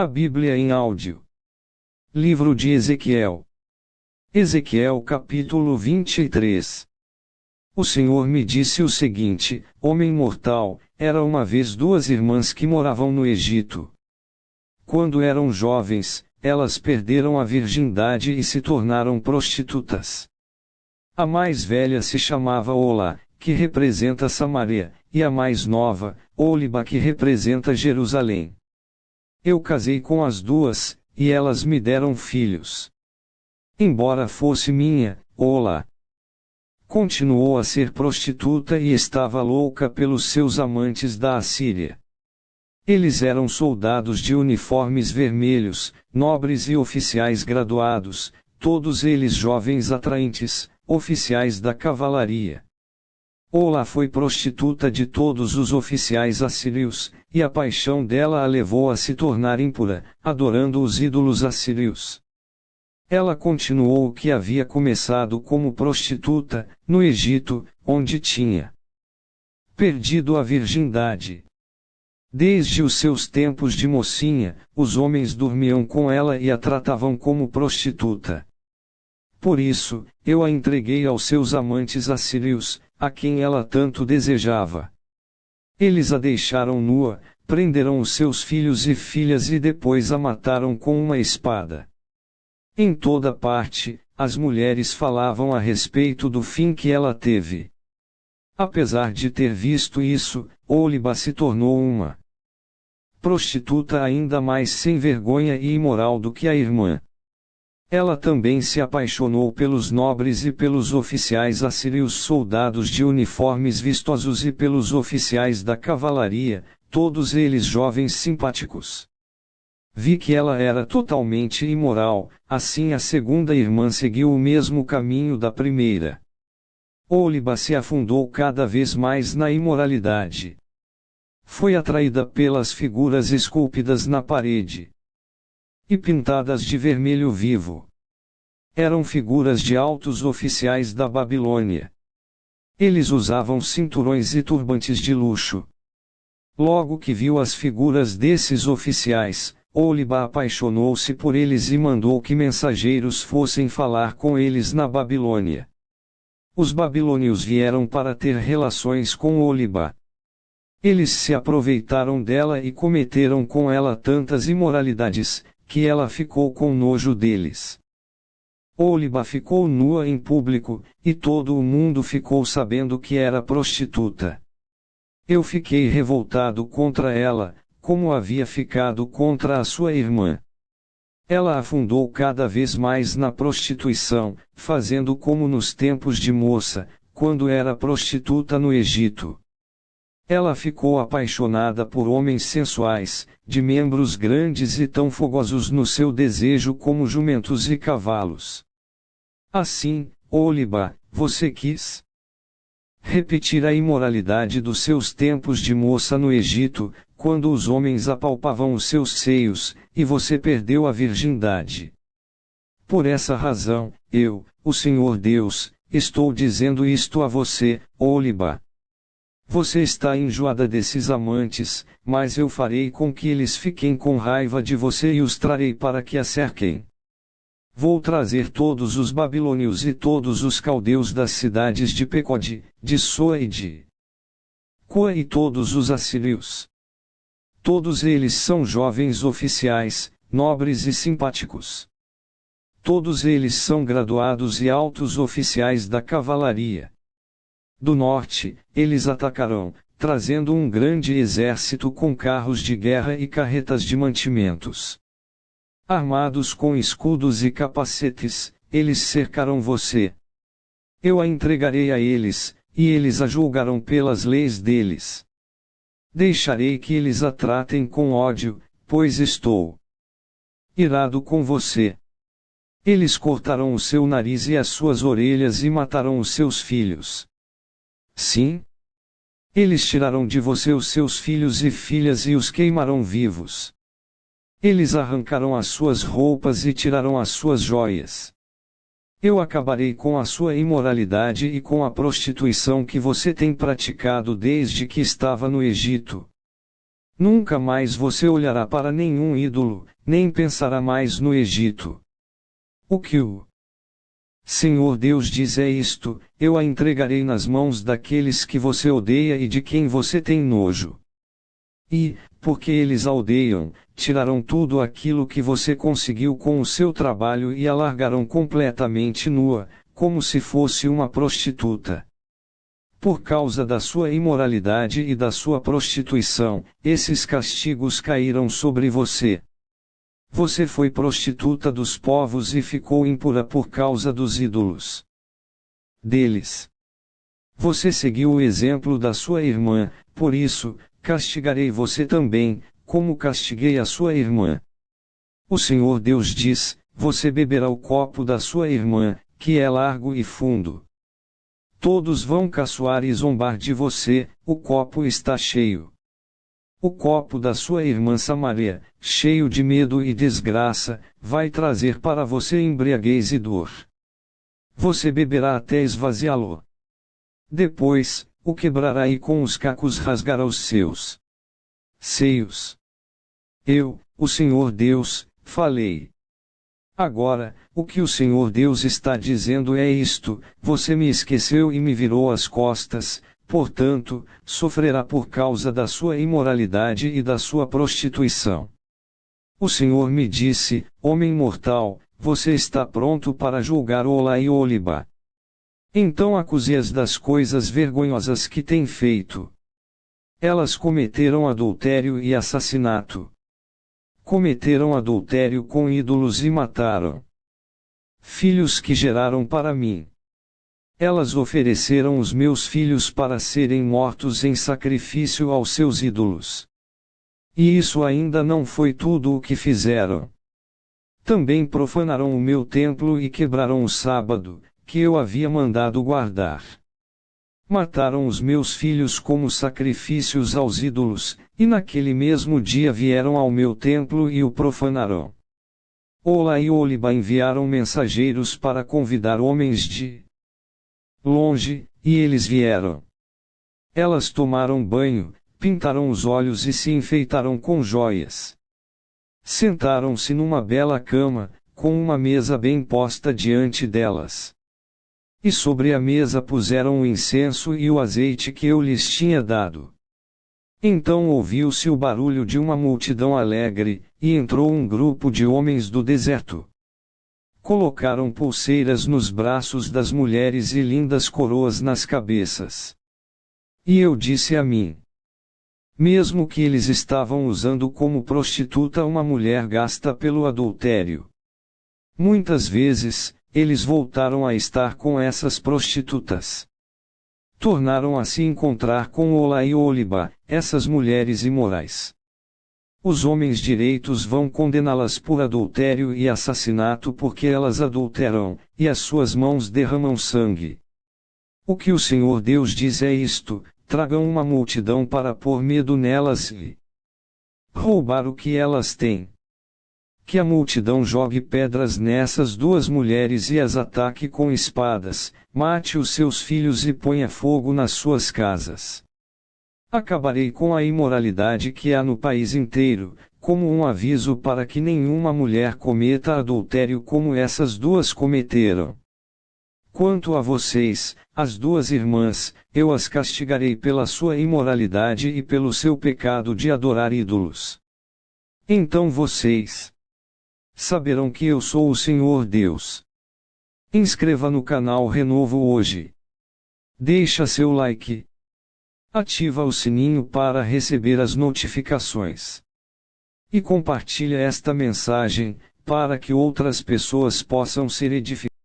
A Bíblia em áudio. Livro de Ezequiel. Ezequiel capítulo 23. O Senhor me disse o seguinte: Homem mortal, era uma vez duas irmãs que moravam no Egito. Quando eram jovens, elas perderam a virgindade e se tornaram prostitutas. A mais velha se chamava Olá, que representa Samaria, e a mais nova, Oliba, que representa Jerusalém. Eu casei com as duas, e elas me deram filhos. Embora fosse minha, Olá continuou a ser prostituta e estava louca pelos seus amantes da Assíria. Eles eram soldados de uniformes vermelhos, nobres e oficiais graduados, todos eles jovens atraentes, oficiais da cavalaria. Olá foi prostituta de todos os oficiais assírios, e a paixão dela a levou a se tornar impura, adorando os ídolos assírios. Ela continuou o que havia começado como prostituta, no Egito, onde tinha perdido a virgindade. Desde os seus tempos de mocinha, os homens dormiam com ela e a tratavam como prostituta. Por isso, eu a entreguei aos seus amantes assírios, a quem ela tanto desejava. Eles a deixaram nua, prenderam os seus filhos e filhas e depois a mataram com uma espada. Em toda parte, as mulheres falavam a respeito do fim que ela teve. Apesar de ter visto isso, Oliba se tornou uma prostituta ainda mais sem vergonha e imoral do que a irmã. Ela também se apaixonou pelos nobres e pelos oficiais assírios, soldados de uniformes vistosos, e pelos oficiais da cavalaria, todos eles jovens simpáticos. Vi que ela era totalmente imoral, assim a segunda irmã seguiu o mesmo caminho da primeira. Oliba se afundou cada vez mais na imoralidade. Foi atraída pelas figuras esculpidas na parede e pintadas de vermelho vivo. Eram figuras de altos oficiais da Babilônia. Eles usavam cinturões e turbantes de luxo. Logo que viu as figuras desses oficiais, Oliba apaixonou-se por eles e mandou que mensageiros fossem falar com eles na Babilônia. Os babilônios vieram para ter relações com Oliba. Eles se aproveitaram dela e cometeram com ela tantas imoralidades, que ela ficou com nojo deles. Oliba ficou nua em público, e todo o mundo ficou sabendo que era prostituta. Eu fiquei revoltado contra ela, como havia ficado contra a sua irmã. Ela afundou cada vez mais na prostituição, fazendo como nos tempos de moça, quando era prostituta no Egito. Ela ficou apaixonada por homens sensuais, de membros grandes e tão fogosos no seu desejo como jumentos e cavalos. Assim, Oliba, você quis repetir a imoralidade dos seus tempos de moça no Egito, quando os homens apalpavam os seus seios, e você perdeu a virgindade. Por essa razão, eu, o Senhor Deus, estou dizendo isto a você, Oliba. Você está enjoada desses amantes, mas eu farei com que eles fiquem com raiva de você e os trarei para que a cerquem. Vou trazer todos os babilônios e todos os caldeus das cidades de Pecode, de Soa e de Coa e todos os assírios. Todos eles são jovens oficiais, nobres e simpáticos. Todos eles são graduados e altos oficiais da cavalaria. Do norte, eles atacarão, trazendo um grande exército com carros de guerra e carretas de mantimentos. Armados com escudos e capacetes, eles cercarão você. Eu a entregarei a eles, e eles a julgarão pelas leis deles. Deixarei que eles a tratem com ódio, pois estou irado com você. Eles cortarão o seu nariz e as suas orelhas e matarão os seus filhos. Sim. Eles tirarão de você os seus filhos e filhas e os queimarão vivos. Eles arrancarão as suas roupas e tirarão as suas joias. Eu acabarei com a sua imoralidade e com a prostituição que você tem praticado desde que estava no Egito. Nunca mais você olhará para nenhum ídolo, nem pensará mais no Egito. O que o Senhor Deus diz é isto: eu a entregarei nas mãos daqueles que você odeia e de quem você tem nojo. E, porque eles a odeiam, tirarão tudo aquilo que você conseguiu com o seu trabalho e a largarão completamente nua, como se fosse uma prostituta. Por causa da sua imoralidade e da sua prostituição, esses castigos caíram sobre você. Você foi prostituta dos povos e ficou impura por causa dos ídolos deles. Você seguiu o exemplo da sua irmã, por isso, castigarei você também, como castiguei a sua irmã. O Senhor Deus diz: você beberá o copo da sua irmã, que é largo e fundo. Todos vão caçoar e zombar de você, o copo está cheio. O copo da sua irmã Samaria, cheio de medo e desgraça, vai trazer para você embriaguez e dor. Você beberá até esvaziá-lo. Depois, o quebrará e com os cacos rasgará os seus seios. Eu, o Senhor Deus, falei. Agora, o que o Senhor Deus está dizendo é isto: você me esqueceu e me virou as costas, portanto, sofrerá por causa da sua imoralidade e da sua prostituição. O Senhor me disse: homem mortal, você está pronto para julgar Ola e Oholiba. Então acuse-as das coisas vergonhosas que têm feito. Elas cometeram adultério e assassinato. Cometeram adultério com ídolos e mataram filhos que geraram para mim. Elas ofereceram os meus filhos para serem mortos em sacrifício aos seus ídolos. E isso ainda não foi tudo o que fizeram. Também profanaram o meu templo e quebraram o sábado, que eu havia mandado guardar. Mataram os meus filhos como sacrifícios aos ídolos, e naquele mesmo dia vieram ao meu templo e o profanaram. Ola e Oholiba enviaram mensageiros para convidar homens de longe, e eles vieram. Elas tomaram banho, pintaram os olhos e se enfeitaram com joias. Sentaram-se numa bela cama, com uma mesa bem posta diante delas. E sobre a mesa puseram o incenso e o azeite que eu lhes tinha dado. Então ouviu-se o barulho de uma multidão alegre, e entrou um grupo de homens do deserto. Colocaram pulseiras nos braços das mulheres e lindas coroas nas cabeças. E eu disse a mim: mesmo que eles estavam usando como prostituta uma mulher gasta pelo adultério. Muitas vezes, eles voltaram a estar com essas prostitutas. Tornaram a se encontrar com Ola e Oholiba, essas mulheres imorais. Os homens direitos vão condená-las por adultério e assassinato porque elas adulteram, e as suas mãos derramam sangue. O que o Senhor Deus diz é isto: tragam uma multidão para pôr medo nelas e roubar o que elas têm. Que a multidão jogue pedras nessas duas mulheres e as ataque com espadas, mate os seus filhos e ponha fogo nas suas casas. Acabarei com a imoralidade que há no país inteiro, como um aviso para que nenhuma mulher cometa adultério como essas duas cometeram. Quanto a vocês, as duas irmãs, eu as castigarei pela sua imoralidade e pelo seu pecado de adorar ídolos. Então vocês saberão que eu sou o Senhor Deus. Inscreva no canal Renovo hoje. Deixa seu like. Ativa o sininho para receber as notificações. E compartilha esta mensagem, para que outras pessoas possam ser edificadas.